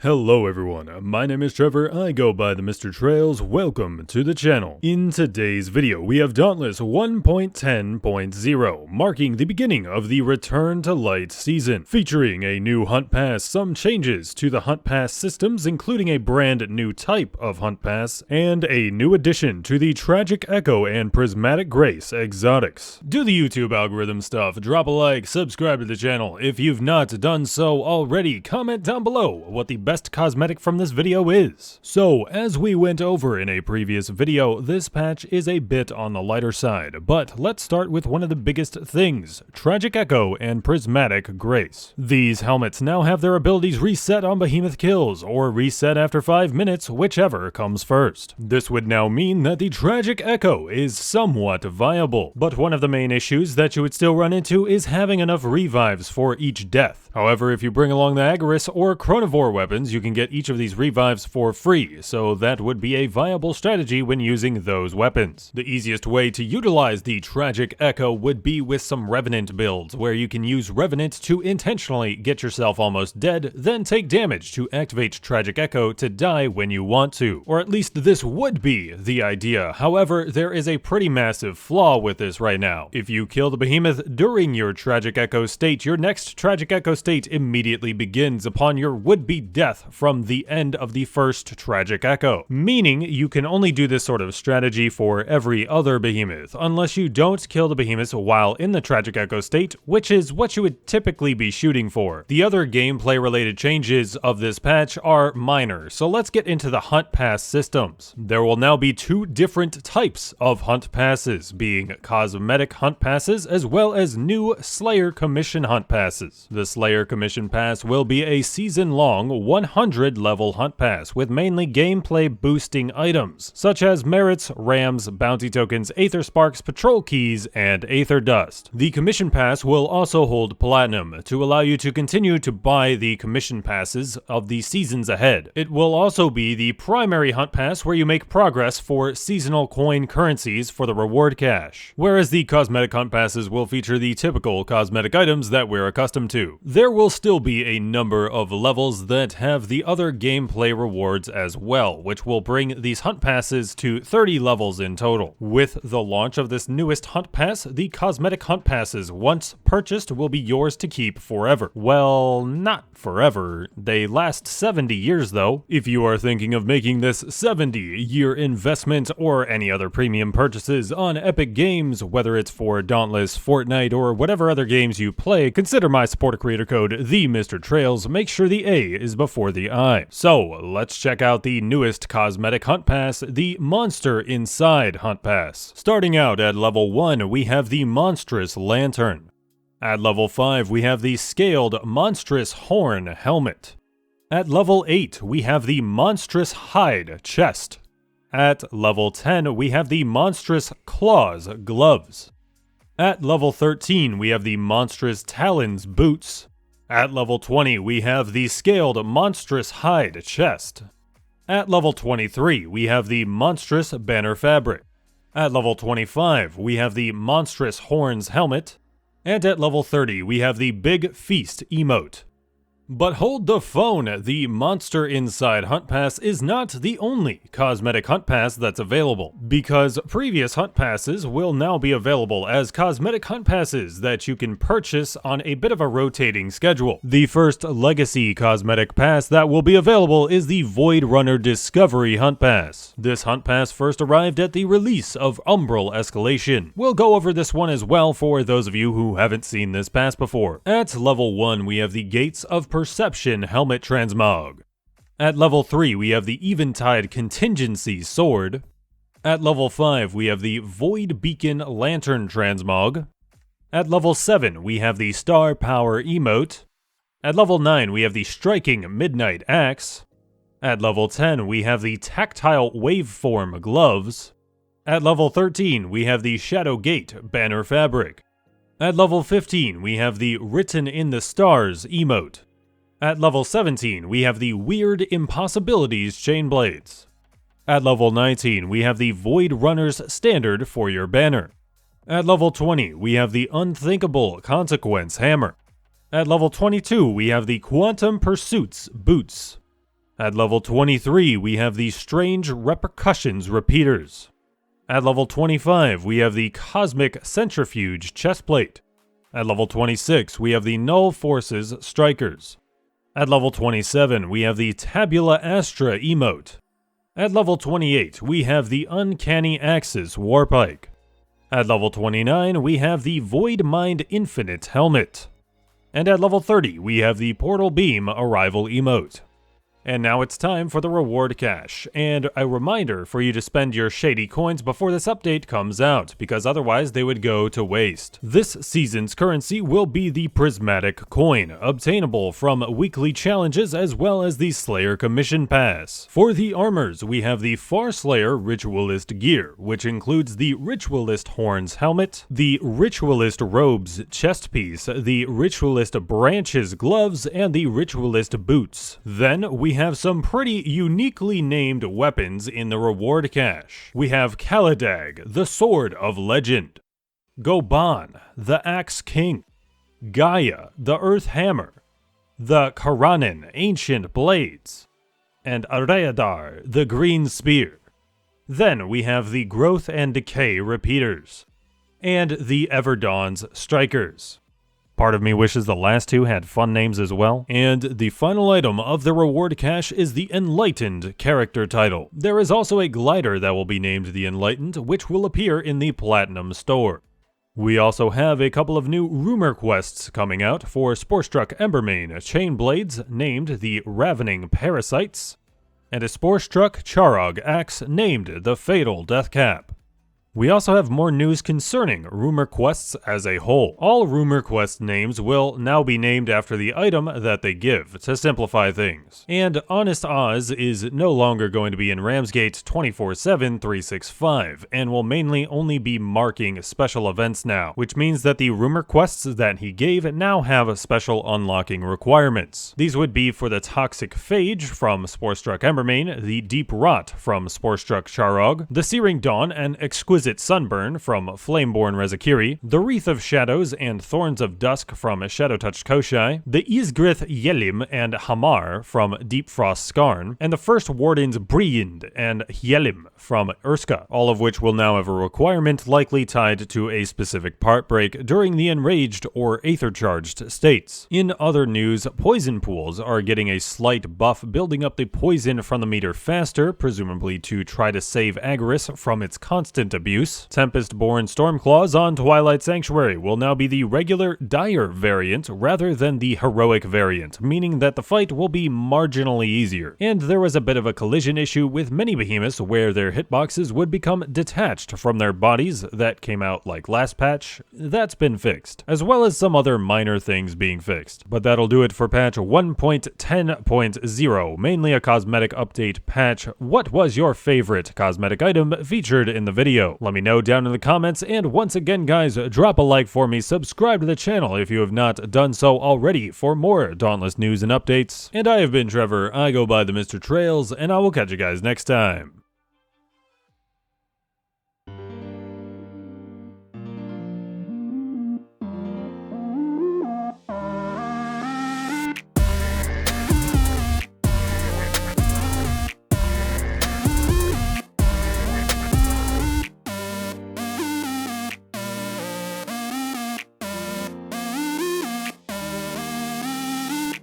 Hello everyone, my name is Trevor, I go by TheMrTrails, welcome to the channel. In today's video, we have Dauntless 1.10.0, marking the beginning of the Return to Light season, featuring a new Hunt Pass, some changes to the Hunt Pass systems including a brand new type of Hunt Pass, and a new addition to the Tragic Echo and Prismatic Grace exotics. Do the YouTube algorithm stuff, drop a like, subscribe to the channel. If you've not done so already, comment down below what the best cosmetic from this video is. So, as we went over in a previous video, this patch is a bit on the lighter side, but let's start with one of the biggest things, Tragic Echo and Prismatic Grace. These helmets now have their abilities reset on behemoth kills, or reset after 5 minutes, whichever comes first. This would now mean that the Tragic Echo is somewhat viable, but one of the main issues that you would still run into is having enough revives for each death. However, if you bring along the Agorist or Chronivore weapons, you can get each of these revives for free, so that would be a viable strategy when using those weapons. The easiest way to utilize the Tragic Echo would be with some Revenant builds, where you can use Revenant to intentionally get yourself almost dead, then take damage to activate Tragic Echo to die when you want to. Or at least this would be the idea. However, there is a pretty massive flaw with this right now. If you kill the behemoth during your Tragic Echo state, your next Tragic Echo state immediately begins upon your would-be death from the end of the first Tragic Echo, meaning you can only do this sort of strategy for every other behemoth, unless you don't kill the behemoth while in the Tragic Echo state, which is what you would typically be shooting for. The other gameplay related changes of this patch are minor, so let's get into the Hunt Pass systems. There will now be two different types of Hunt Passes, being cosmetic Hunt Passes as well as new Slayer Commission Hunt Passes. The Slayer Commission Pass will be a season-long 100 level Hunt Pass with mainly gameplay boosting items, such as merits, rams, bounty tokens, Aether Sparks, patrol keys, and Aether Dust. The Commission Pass will also hold Platinum to allow you to continue to buy the Commission Passes of the seasons ahead. It will also be the primary Hunt Pass where you make progress for seasonal coin currencies for the reward cache, whereas the Cosmetic Hunt Passes will feature the typical cosmetic items that we're accustomed to. There will still be a number of levels that have the other gameplay rewards as well, which will bring these Hunt Passes to 30 levels in total. With the launch of this newest Hunt Pass, the Cosmetic Hunt Passes, once purchased, will be yours to keep forever. Well, not forever. They last 70 years though. If you are thinking of making this 70-year investment or any other premium purchases on Epic Games, whether it's for Dauntless, Fortnite, or whatever other games you play, consider my supporter creator code TheMrTrails. Make sure the A is before the I. So, let's check out the newest Cosmetic Hunt Pass, the Monster Inside Hunt Pass. Starting out at level 1, we have the Monstrous Lantern. At level 5, we have the Scaled Monstrous Horn Helmet. At level 8, we have the Monstrous Hide Chest. At level 10, we have the Monstrous Claws Gloves. At level 13, we have the Monstrous Talons Boots. At level 20, we have the Scaled Monstrous Hide Chest. At level 23, we have the Monstrous Banner Fabric. At level 25, we have the Monstrous Horns Helmet. And at level 30, we have the Big Feast Emote. But hold the phone, the Monster Inside Hunt Pass is not the only cosmetic Hunt Pass that's available, because previous Hunt Passes will now be available as cosmetic Hunt Passes that you can purchase on a bit of a rotating schedule. The first Legacy Cosmetic Pass that will be available is the Void Runner Discovery Hunt Pass. This Hunt Pass first arrived at the release of Umbral Escalation. We'll go over this one as well for those of you who haven't seen this pass before. At level 1, we have the Gates of Perception Helmet Transmog. At level 3, we have the Eventide Contingency Sword. At level 5, we have the Void Beacon Lantern Transmog. At level 7, we have the Star Power Emote. At level 9, we have the Striking Midnight Axe. At level 10, we have the Tactile Waveform Gloves. At level 13, we have the Shadow Gate Banner Fabric. At level 15, we have the Written in the Stars emote. At level 17, we have the Weird Impossibilities Chainblades. At level 19, we have the Void Runner's Standard for your banner. At level 20, we have the Unthinkable Consequence Hammer. At level 22, we have the Quantum Pursuits Boots. At level 23, we have the Strange Repercussions Repeaters. At level 25, we have the Cosmic Centrifuge Chestplate. At level 26, we have the Null Forces Strikers. At level 27, we have the Tabula Astra emote. At level 28, we have the Uncanny Axis Warpike. At level 29, we have the Void Mind Infinite Helmet. And at level 30, we have the Portal Beam Arrival emote. And now it's time for the reward cache, and a reminder for you to spend your shady coins before this update comes out, because otherwise they would go to waste. This season's currency will be the Prismatic coin, obtainable from weekly challenges as well as the Slayer Commission Pass. For the armors, we have the Farslayer Ritualist gear, which includes the Ritualist Horns helmet, the Ritualist Robes chest piece, the Ritualist Branches gloves, and the Ritualist boots. Then we have some pretty uniquely named weapons in the reward cache. We have Kaladag, the Sword of Legend, Goban, the Axe King, Gaia, the Earth Hammer, the Karanin, Ancient Blades, and Areadar, the Green Spear. Then we have the Growth and Decay Repeaters, and the Everdawn's Strikers. Part of me wishes the last two had fun names as well. And the final item of the reward cache is the Enlightened character title. There is also a glider that will be named the Enlightened, which will appear in the Platinum store. We also have a couple of new rumour quests coming out for Sporestruck Embermane Chainblades named the Ravening Parasites, and a Sporestruck Charog axe named the Fatal Deathcap. We also have more news concerning rumour quests as a whole. All rumour quest names will now be named after the item that they give, to simplify things. And Honest Oz is no longer going to be in Ramsgate 24/7 365, and will mainly only be marking special events now, which means that the rumour quests that he gave now have special unlocking requirements. These would be for the Toxic Phage from Sporestruck Embermane, the Deep Rot from Sporestruck Charog, the Searing Dawn and Exquisite Sunburn from Flameborn Rezakiri, the Wreath of Shadows and Thorns of Dusk from Shadow-Touched Koshai, the Isgrith Yelim and Hamar from Deep Frost Skarn, and the First Warden's Briand and Yelim from Urska, all of which will now have a requirement likely tied to a specific part break during the Enraged or Aether-Charged states. In other news, poison pools are getting a slight buff, building up the poison from the meter faster, presumably to try to save Agaris from its constant abuse. Tempest-born Stormclaws on Twilight Sanctuary will now be the regular Dire variant rather than the Heroic variant, meaning that the fight will be marginally easier. And there was a bit of a collision issue with many behemoths where their hitboxes would become detached from their bodies that came out like last patch. That's been fixed, as well as some other minor things being fixed. But that'll do it for patch 1.10.0, mainly a cosmetic update patch. What was your favorite cosmetic item featured in the video? Let me know down in the comments, and once again guys, drop a like for me, subscribe to the channel if you have not done so already for more Dauntless news and updates. And I have been Trevor, I go by the Mr. Trails, and I will catch you guys next time.